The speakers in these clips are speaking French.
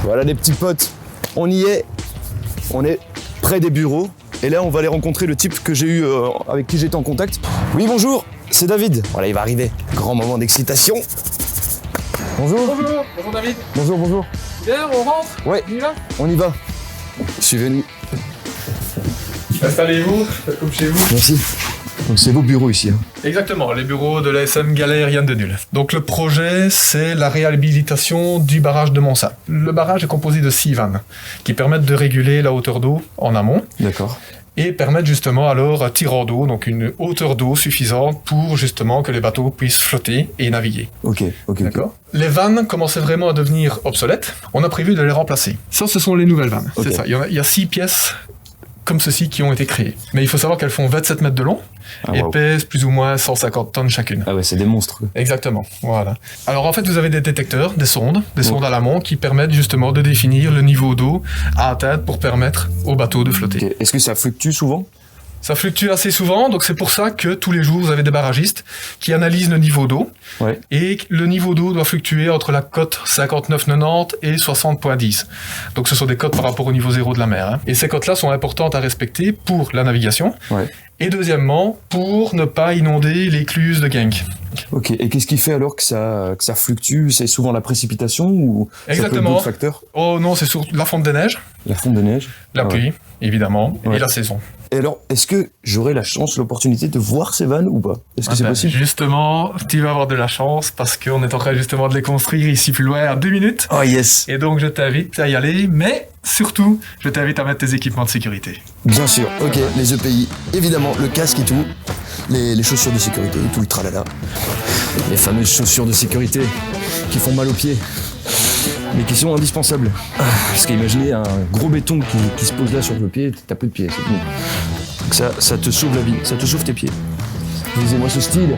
Voilà les petits potes, on y est, on est près des bureaux et là on va aller rencontrer le type que j'ai eu, avec qui j'étais en contact. Oui bonjour, c'est David. Voilà il va arriver, grand moment d'excitation. Bonjour. Bonjour, bonjour David. Bonjour, bonjour. Bien, on rentre? Ouais, On y va? on y va. Suivez-nous. Installez-vous, faites comme chez vous. Merci. Donc c'est vos bureaux ici. Hein. Exactement, les bureaux de l'ASM Galère Yann de Nul. Donc le projet, c'est la réhabilitation du barrage de Montsat. Le barrage est composé de 6 vannes qui permettent de réguler la hauteur d'eau en amont. D'accord. Et permettent justement alors un tirant d'eau, donc une hauteur d'eau suffisante pour justement que les bateaux puissent flotter et naviguer. Ok. D'accord. Les vannes commençaient vraiment à devenir obsolètes. On a prévu de les remplacer. Ça, ce sont les nouvelles vannes. Okay. C'est ça. Il y a 6 pièces comme ceci qui ont été créées. Mais il faut savoir qu'elles font 27 mètres de long et pèsent plus ou moins 150 tonnes chacune. Ah ouais, c'est des monstres. Exactement, voilà. Alors en fait, vous avez des détecteurs, des sondes à l'amont qui permettent justement de définir le niveau d'eau à atteindre pour permettre au bateau de flotter. Okay. Est-ce que ça fluctue souvent ? Ça fluctue assez souvent, donc c'est pour ça que tous les jours, vous avez des barragistes qui analysent le niveau d'eau. Ouais. Et le niveau d'eau doit fluctuer entre la cote 59,90 et 60,10. Donc ce sont des cotes par rapport au niveau zéro de la mer. Hein. Et ces cotes-là sont importantes à respecter pour la navigation. Ouais. Et deuxièmement, pour ne pas inonder l'écluse de Genk. Ok, et qu'est-ce qui fait alors que ça fluctue ? C'est souvent la précipitation ou ça peut être d'autres facteurs ? Oh non, c'est surtout la fonte des neiges. La fonte des neiges. La pluie, évidemment, ouais. Et la saison. Et alors, est-ce que j'aurai la chance, l'opportunité de voir ces vannes ou pas ? Est-ce que c'est possible ? Justement, tu vas avoir de la chance parce qu'on est en train justement de les construire ici plus loin à 2 minutes. Oh yes ! Et donc je t'invite à y aller, mais surtout, je t'invite à mettre tes équipements de sécurité. Bien sûr, ok, les EPI, évidemment, le casque et tout, les chaussures de sécurité, tout le tralala. Les fameuses chaussures de sécurité qui font mal aux pieds, mais qui sont indispensables. Parce qu'imaginez un gros béton qui se pose là sur le pied, t'as plus de pied, c'est bon. Donc ça te sauve la vie, ça te sauve tes pieds. Lisez-moi ce style.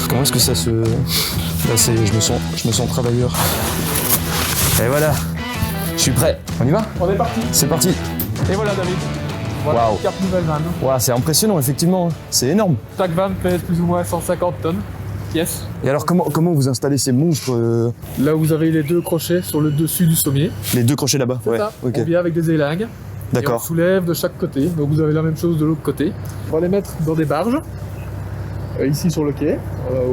Comment est-ce que ça se... Là, je me sens travailleur. Et voilà, je suis prêt. On y va ? On est parti. C'est parti. Et voilà David. Voilà, Wow. 4 nouvelles vannes. Wow, c'est impressionnant, effectivement. C'est énorme. Chaque vanne pèse plus ou moins 150 tonnes. Yes. Et alors, comment vous installez ces monstres Là, vous avez les 2 crochets sur le dessus du sommier. Les 2 crochets là-bas. C'est ça. Ok. On vient avec des élingues. Et on D'accord. soulève de chaque côté. Donc vous avez la même chose de l'autre côté. On va les mettre dans des barges. Ici sur le quai,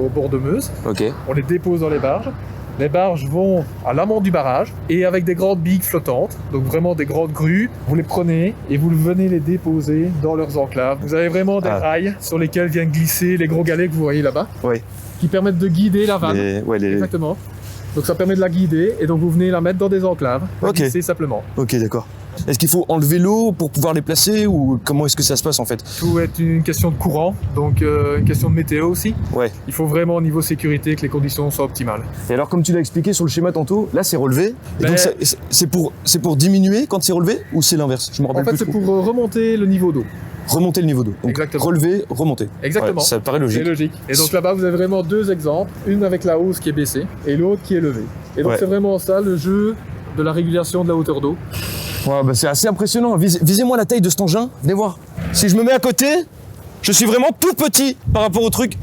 au bord de Meuse. Ok. On les dépose dans les barges. Les barges vont à l'amont du barrage et avec des grandes bigues flottantes, donc vraiment des grandes grues, vous les prenez et vous venez les déposer dans leurs enclaves. Vous avez vraiment des rails sur lesquels viennent glisser les gros galets que vous voyez là-bas, Ouais. qui permettent de guider la vanne. Exactement. Donc ça permet de la guider et donc vous venez la mettre dans des enclaves, glisser simplement. Ok, d'accord. Est-ce qu'il faut enlever l'eau pour pouvoir les placer ou comment est-ce que ça se passe en fait ? Tout est une question de courant, donc une question de météo aussi. Ouais. Il faut vraiment au niveau sécurité que les conditions soient optimales. Et alors comme tu l'as expliqué sur le schéma tantôt, là c'est relevé. Et Ben, donc c'est pour diminuer quand c'est relevé ou c'est l'inverse ? Je me rappelle En fait plus c'est trop. pour remonter le niveau d'eau. Remonter le niveau d'eau. Donc Exactement. relever, remonter. Exactement. Ouais, ça paraît logique. C'est logique. Et donc là-bas, vous avez vraiment 2 exemples. Une avec la hausse qui est baissée et l'autre qui est levée. Et donc c'est vraiment ça le jeu de la régulation de la hauteur d'eau. Ouais, bah c'est assez impressionnant. Visez-moi la taille de cet engin. Venez voir. Si je me mets à côté, je suis vraiment tout petit par rapport au truc.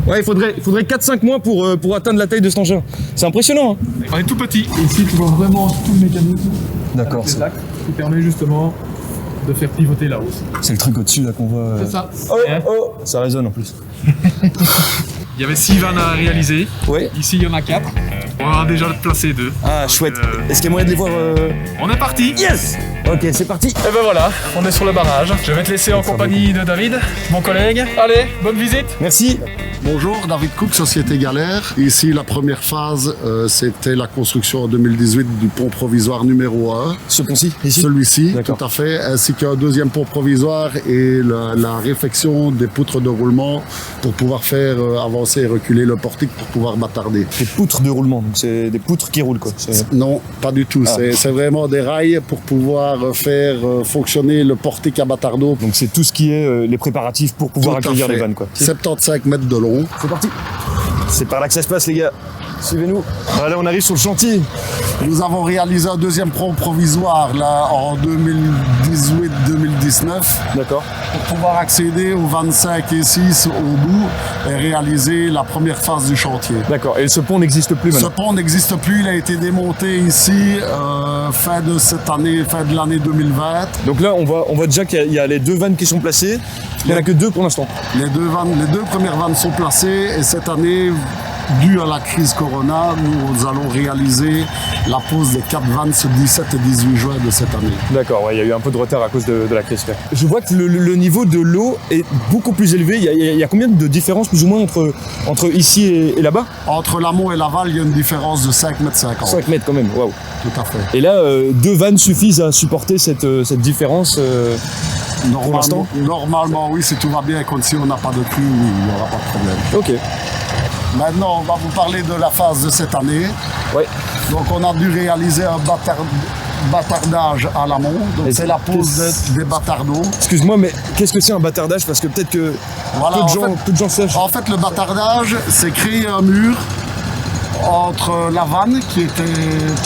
Ouais, il faudrait 4-5 mois pour atteindre la taille de cet engin. C'est impressionnant. Hein. On est tout petit. Et ici, tu vois vraiment tout le mécanisme. D'accord. C'est ça qui permet justement de faire pivoter la hausse. C'est le truc au-dessus là qu'on voit. C'est ça. Oh, ça résonne en plus. Il y avait 6 vannes à réaliser. Ouais. Ici, il y en a 4. On en a déjà placé 2. Ah, chouette. Est-ce qu'il y a moyen de les voir On est parti. Yes. Ok, c'est parti. Et ben voilà, on est sur le barrage. Je vais te laisser en compagnie de David, mon collègue. Allez, bonne visite. Merci. Bonjour, David Cook, Société Galère. Ici, la première phase, c'était la construction en 2018 du pont provisoire numéro 1. Ce pont-ci, ici ? Celui-ci, D'accord. tout à fait, ainsi qu'un deuxième pont provisoire et la réfection des poutres de roulement pour pouvoir faire avancer et reculer le portique pour pouvoir bâtarder. Des poutres de roulement, donc c'est des poutres qui roulent quoi. Non, pas du tout. Ah. C'est vraiment des rails pour pouvoir faire fonctionner le portique à bâtardeau. Donc c'est tout ce qui est les préparatifs pour pouvoir Tout à accueillir fait. les vannes quoi. 75 mètres de long. C'est parti. C'est par là que ça se passe les gars. Suivez-nous. Là, on arrive sur le chantier. Nous avons réalisé un deuxième pont provisoire là, en 2018-2019 D'accord. pour pouvoir accéder aux 25 et 6 au bout et réaliser la première phase du chantier. D'accord. Et ce pont n'existe plus Ce maintenant. pont n'existe plus, il a été démonté ici fin de cette année, fin de l'année 2020. Donc là, on voit déjà qu'il y a les deux vannes qui sont placées. Il n'y en a que deux pour l'instant. Les deux premières vannes sont placées et cette année, dû à la crise Corona, nous allons réaliser la pose des 4 vannes ce 17 et 18 juin de cette année. D'accord, ouais, il y a eu un peu de retard à cause de la crise. Je vois que le niveau de l'eau est beaucoup plus élevé. Il y a combien de différences plus ou moins entre ici et là-bas? Entre l'amont et l'aval, il y a une différence de 5,50 m. 5 mètres quand même, waouh. Tout à fait. Et là, deux vannes suffisent à supporter cette différence Normalement, oui, si tout va bien et si on n'a pas de crue, oui, il n'y aura pas de problème. Ok. Maintenant, on va vous parler de la phase de cette année. Ouais. Donc, on a dû réaliser un bâtardage à l'amont. Donc, Et c'est la pose des bâtardeaux. Excuse-moi, mais qu'est-ce que c'est un bâtardage? Parce que peut-être que Voilà, peu de gens sachent. En fait, le bâtardage, c'est créer un mur entre la vanne qui était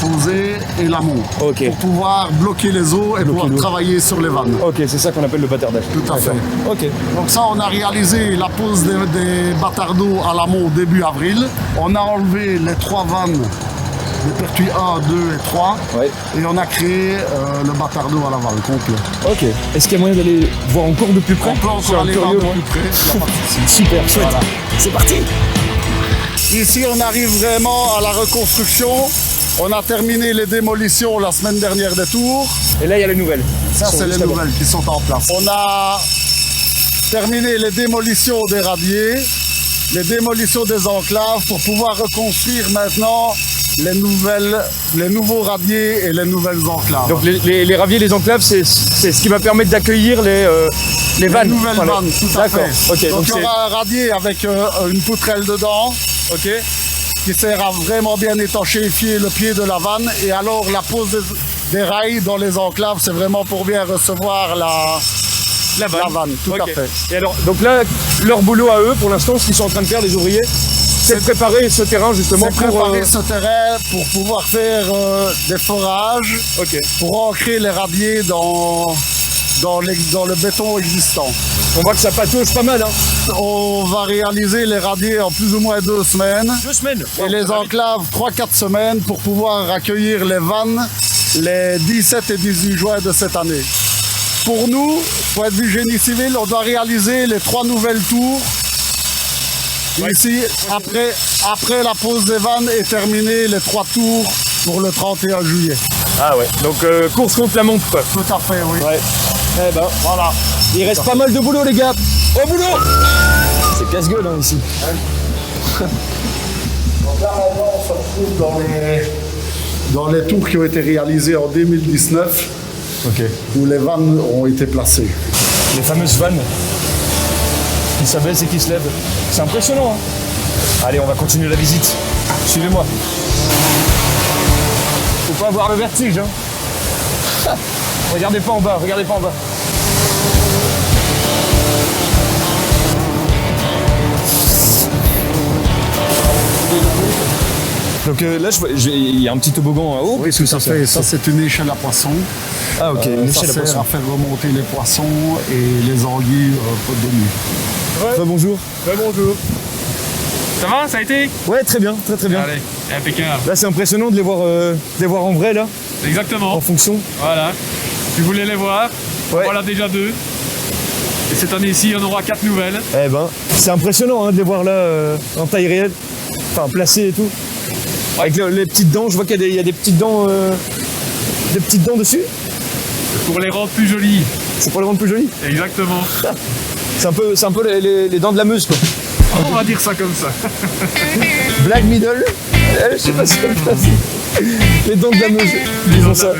posée et l'amont. Ok. Pour pouvoir bloquer les eaux et pouvoir l'eau. travailler sur les vannes. Ok, c'est ça qu'on appelle le bâtardage. Tout à fait. Ok. Donc ça, on a réalisé la pose des bâtardeaux à l'amont début avril. On a enlevé les 3 vannes, les pertuis 1, 2 et 3. Ouais. Et on a créé le bâtardeau à l'aval complet. Ok. Est-ce qu'il y a moyen d'aller voir encore de plus près? On peut Je suis encore aller voir curieux, de moi. plus près, il n'y a pas de souci. Super, chouette. Voilà. C'est parti. Ici, on arrive vraiment à la reconstruction. On a terminé les démolitions la semaine dernière des tours. Et là, il y a les nouvelles. Ça, c'est les nouvelles qui sont en place. On a terminé les démolitions des radiers, les démolitions des enclaves pour pouvoir reconstruire maintenant les nouveaux radiers et les nouvelles enclaves. Donc les raviers, les enclaves, c'est ce qui va permettre d'accueillir les vannes. Les nouvelles vannes, tout à D'accord. fait. Ok. Donc il y aura un radier avec une poutrelle dedans. Ok. Qui sert à vraiment bien étanchéifier le pied de la vanne. Et alors la pose des rails dans les enclaves, c'est vraiment pour bien recevoir la vanne. Tout à fait. Et alors, donc là, leur boulot à eux, pour l'instant, ce qu'ils sont en train de faire, les ouvriers, c'est de préparer ce terrain justement C'est préparer ce terrain pour pouvoir faire des forages, pour ancrer les radiers dans le béton existant. On voit que ça patauge pas mal. Hein. On va réaliser les radiers en plus ou moins 2 semaines. 2 semaines. Et les enclaves 3-4 semaines pour pouvoir accueillir les vannes les 17 et 18 juin de cette année. Pour nous, point de vue génie civil, on doit réaliser les 3 nouvelles tours. Ici, après la pose des vannes et terminer les 3 tours pour le 31 juillet. Ah ouais, donc course contre la montre quoi. Tout à fait, oui. Ouais. Eh ben, Voilà. il reste pas mal de boulot les gars. Au boulot. C'est casse-gueule hein, ici. Donc là, maintenant, on se retrouve dans les tours qui ont été réalisées en 2019, où les vannes ont été placées. Les fameuses vannes qui s'abaissent et qui se lèvent. C'est impressionnant. Hein. Allez, on va continuer la visite. Suivez-moi. Faut pas avoir le vertige. Hein. Regardez pas en bas, regardez pas en bas. Donc là, il y a un petit toboggan en haut. Oui, tout à fait. Ça, c'est une échelle à poissons. Ah ok, une Ça échelle à sert poisson. à faire remonter les poissons et les anguilles de nuit. Ouais, bonjour. Bonjour. Ça va, ça a été? Ouais, très bien, très bien. Allez, impeccable. Là, c'est impressionnant de les voir en vrai, là, Exactement. en fonction. Voilà. Tu voulais les voir. Ouais. Voilà déjà 2. Et cette année-ci, on aura 4 nouvelles. Eh ben, c'est impressionnant hein, de les voir là, en taille réelle. Enfin, placées et tout. Avec les petites dents, je vois qu'il y a des petites dents dessus. Pour les rendre plus jolies. C'est pour les rendre plus jolies. Exactement. C'est un peu les dents de la Meuse, quoi. On va dire ça comme ça. Black middle. Je sais pas si c'est le place. Les dents de la Meuse. Disons ça.